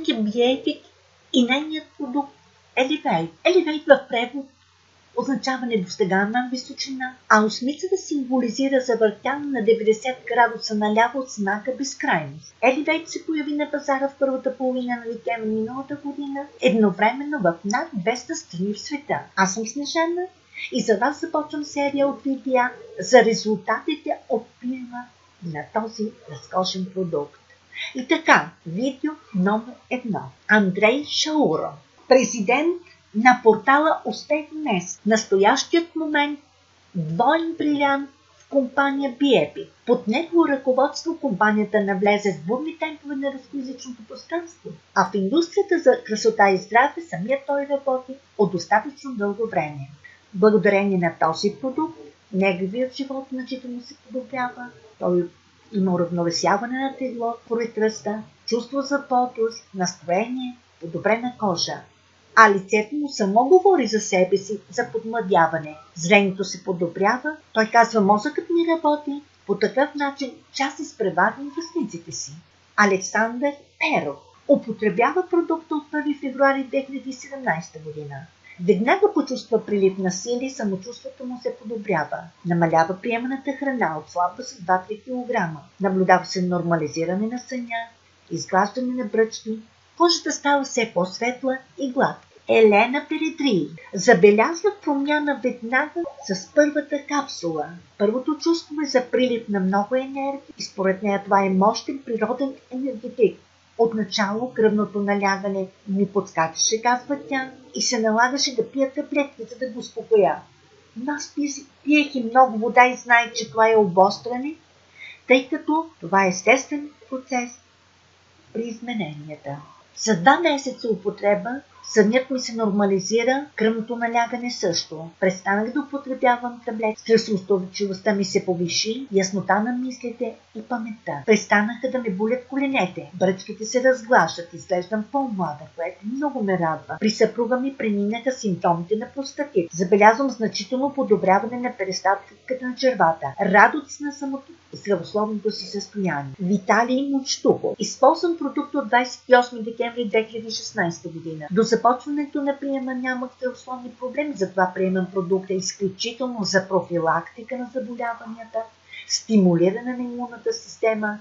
антибиотик и нейният продукт Елевейт. Елевейт в превод означава недостигаема височина, а осмицата символизира завъртяна на 90 градуса наляво от знака безкрайност. Елевейт се появи на пазара в първата половина на декември миналата година, едновременно в над 200 страни в света. Аз съм Снежана и за вас започвам серия от видеа за резултатите от приема на този разкошен продукт. И така, видео номер 1. Андрей Шауро, президент на портала Успех днес. В настоящият момент двоен брилянт в компания BEPI. Под негово ръководство компанията навлезе с бурни темпове на рускоязичното пространство, а в индустрията за красота и здраве самият той работи от достатъчно дълго време. Благодарение на този продукт, неговият живот значително се подобрява. Той има уравновесяване на тегло поред ръста, чувство за бодрост, настроение, подобрена кожа. А лицето му само говори за себе си, за подмладяване. Зрението се подобрява, той казва мозъкът ми работи, по такъв начин час изпреварвам връстниците си. Александър Перов употребява продукта от 1 февруари 2017 година. Веднага почувства прилив на сили, самочувството му се подобрява. Намалява приеманата храна, отслабва с 2-3 кг. Наблюдава се нормализиране на съня, изглаждане на бръчки, кожата става все по-светла и гладка. Елена Передрий забелязва промяна веднага с първата капсула. Първото чувство е за прилив на много енергия и според нея това е мощен природен енергетик. Отначало кръвното налягане ми подскачаше, казва тя, и се налагаше да пия таблетки, за да го успокоя. Но аз пиех и много вода и знаех, че това е обостряне, тъй като това е естествен процес при измененията. За 2 месеца употреба сънят ми се нормализира, кръвното налягане също. Престанах да употребявам таблетки, стресоустойчивостта ми се повиши, яснота на мислите и паметта. Престанаха да ме болят коленете, бръчките се разглаждат, изглеждам по-млада, което много ме радва. При съпруга ми преминаха симптомите на простатит. Забелязвам значително подобряване на перисталтиката на червата. Радостна съм от здравословното си състояние. Виталий Мочтуков. Използвам продукт от 28 декември 2016 година. До започването на приема нямах здравословни проблеми, затова приемам продукта изключително за профилактика на заболяванията, стимулиране на имунната система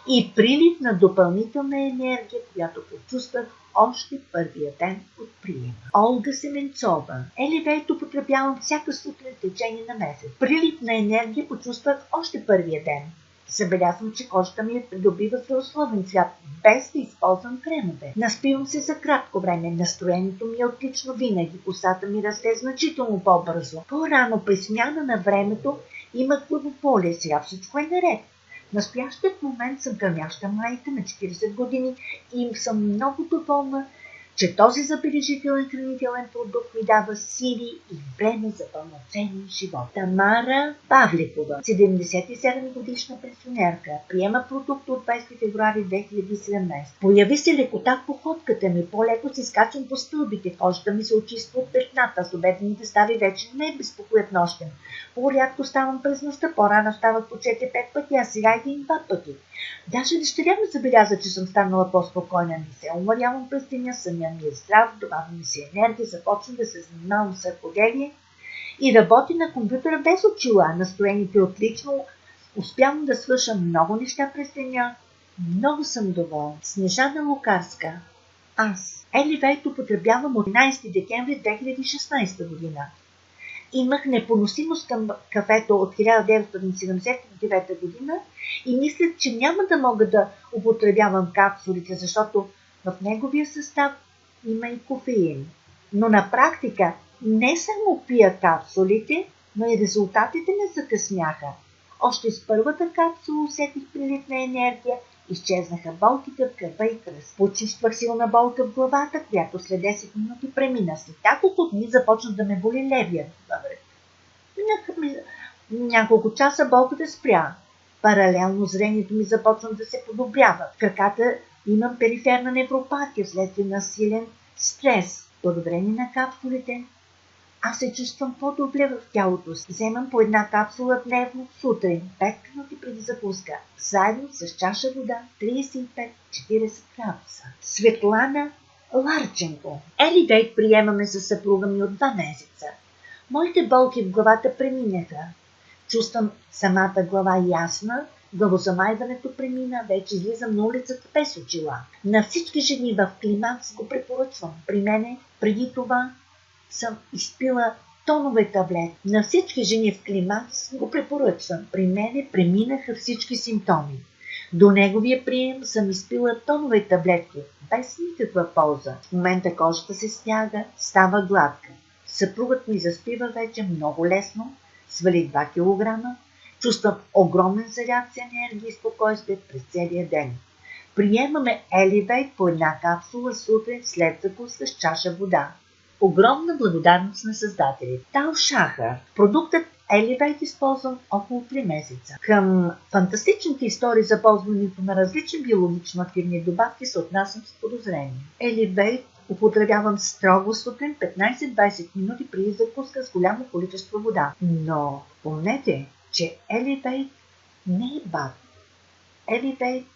и прилив на допълнителна енергия, която почувствах още първия ден от приема. Олга Семенцова. Елевейт употребявам всяка сутрин в течение на месец. Прилив на енергия почувствах още първия ден. Забелязвам, че кожата ми придобива здравословен цвят, без да използвам кремове. Наспивам се за кратко време, настроението ми е отлично винаги, косата ми расте значително по-бързо. По-рано при смяна на времето имах главоболие, сега всичко е наред. В настоящият момент съм гърмяща майка на 40 години и съм много доволна, че този забележителен хранителен продукт ми дава сили и време за пълноценен живот. Тамара Павликова, 77 годишна пенсионерка, приема продукт от 20 февруари 2017. Появи се лекота в походката ми, по-леко се скачам по стълбите, кожата ми се очиства от петната, с обедените стави вече не ме безпокоят нощем. По-рядко ставам през нощта, по-рано ставах по 4-5 пъти, а сега 1-2 пъти. Даже дъщеря ми забеляза, че съм станала по-спокойна, не се уморявам през деня, съня ми е здрав, добавя ми се енергия, започвам да се занимавам с ръкоделие и работи на компютъра без очила. Настроението е отлично, успявам да свърша много неща през деня, много съм доволна. Снежана Лукарска. Аз. Елевейт употребявам от 11 декември 2016 година. Имах непоносимост към кафето от 1979 година и мисля, че няма да мога да употребявам капсулите, защото в неговия състав има и кофеин. Но на практика не само пия капсулите, но и резултатите не закъсняха. Още с първата капсула усетих прилив на енергия, изчезнаха болките в кръва и кръст. Почувствах силна болка в главата, която след 10 минути премина. След няколко дни започна да ме боли левия бъбрек. Няколко часа болката спря. Паралелно зрението ми започна да се подобрява. В краката имам периферна невропатия вследствие на силен стрес. Благодарение на капсулите Аз се чувствам по-добре в тялото си. Вземам по една капсула дневно сутрин, 5 минути преди закуска, заедно с чаша вода, 35-40 градуса. Светлана Ларченко. Елевейт приемаме със съпруга ми от 2 месеца. Моите болки в главата преминаха. Чувствам самата глава ясна, главозамайването премина, вече излизам на улицата без очила. На всички жени в климакс го препоръчвам. При мене преди това съм изпила тонове таблетки. На всички жени в климакс го препоръчвам. При мене преминаха всички симптоми. До неговия прием съм изпила тонове таблетки, без никаква полза. В момента кожата се стяга, става гладка. Съпругът ми заспива вече много лесно, свали 2 кг, чувствам огромен заряд с енергия и спокойствие през целия ден. Приемаме Елевейт по една капсула сутрин след закуска с чаша вода. Огромна благодарност на създателите. Тал Шахар. Продуктът Елевейт използвам около 3 месеца. Към фантастичните истории за ползването на различни биологично активни добавки се отнасям с подозрение. Елевейт употребявам строго сутрин 15-20 минути преди закуска с голямо количество вода. Но помнете, че Елевейт не е БАД. Елевейт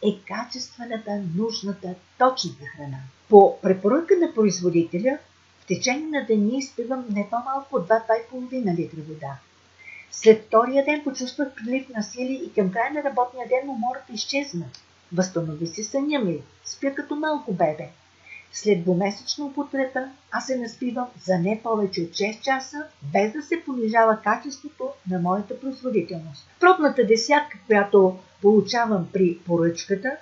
е качествената, нужната, точната храна. По препоръка на производителя, в течение на деня изпивам не по-малко от 2-2,5 литра вода. След втория ден почувствах прилив на сили и към края на работния ден умората изчезна. Възстанови се съня ми, спя като малко бебе. След 2-месечна употреба аз се наспивам за не повече от 6 часа, без да се понижава качеството на моята производителност. Пробната десятка, която получавам при поръчката,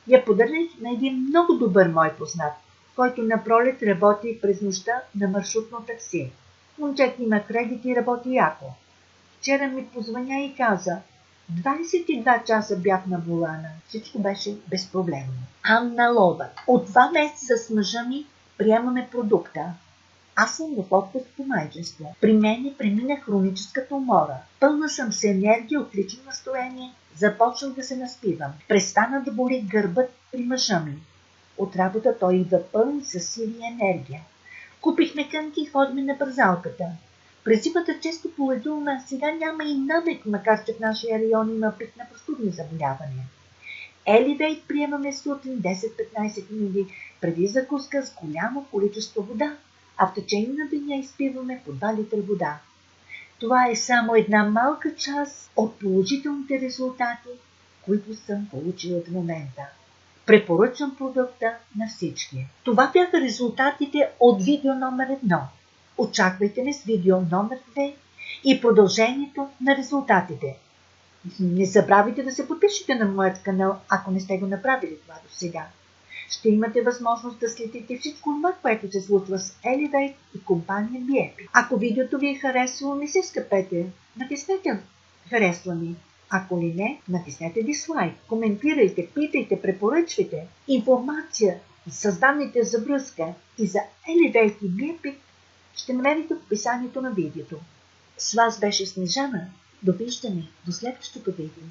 я подарих на един много добър мой познат, който напролет работи през нощта на маршрутно такси. Момчето има кредит и работи яко. Вчера ми позвъня и каза: 22 часа бях на волана. Всичко беше безпроблемно. Анна Лоба. От 2 месеца с мъжа ми приемаме продукта. Аз съм в отпуск по майчинство. При мен премина хроническата умора. Пълна съм с енергия, отлично настроение. Започнах да се наспивам. Престана да боли гърбът при мъжа ми. От работа той идва пълн със сили и енергия. Купихме кънки и ходим на бързалката. През зимата често поледуваме, а сега няма и намек, макар че в нашия район има пик на простудни заболявания. Елевейт приемаме сутрин 10-15 минути преди закуска с голямо количество вода, а в течение на деня изпиваме по 2 литра вода. Това е само една малка част от положителните резултати, които съм получила до момента. Препоръчвам продукта на всички. Това бяха резултатите от видео номер 1. Очаквайте ме с видео номер 2 и продължението на резултатите. Не забравяйте да се подпишете на моят канал, ако не сте го направили това до сега. Ще имате възможност да следите всичко това, което се случва с Елевейт и компания BEPI. Ако видеото ви е харесало, не се скъпете. Натиснете харесва ми. Ако ли не, натиснете дислайк. Коментирайте, питайте, препоръчвайте. Информация с данните за връзка и за Елевейт и BEPI ще намерите в описанието на видеото. С вас беше Снежана. Довиждане до следващото видео.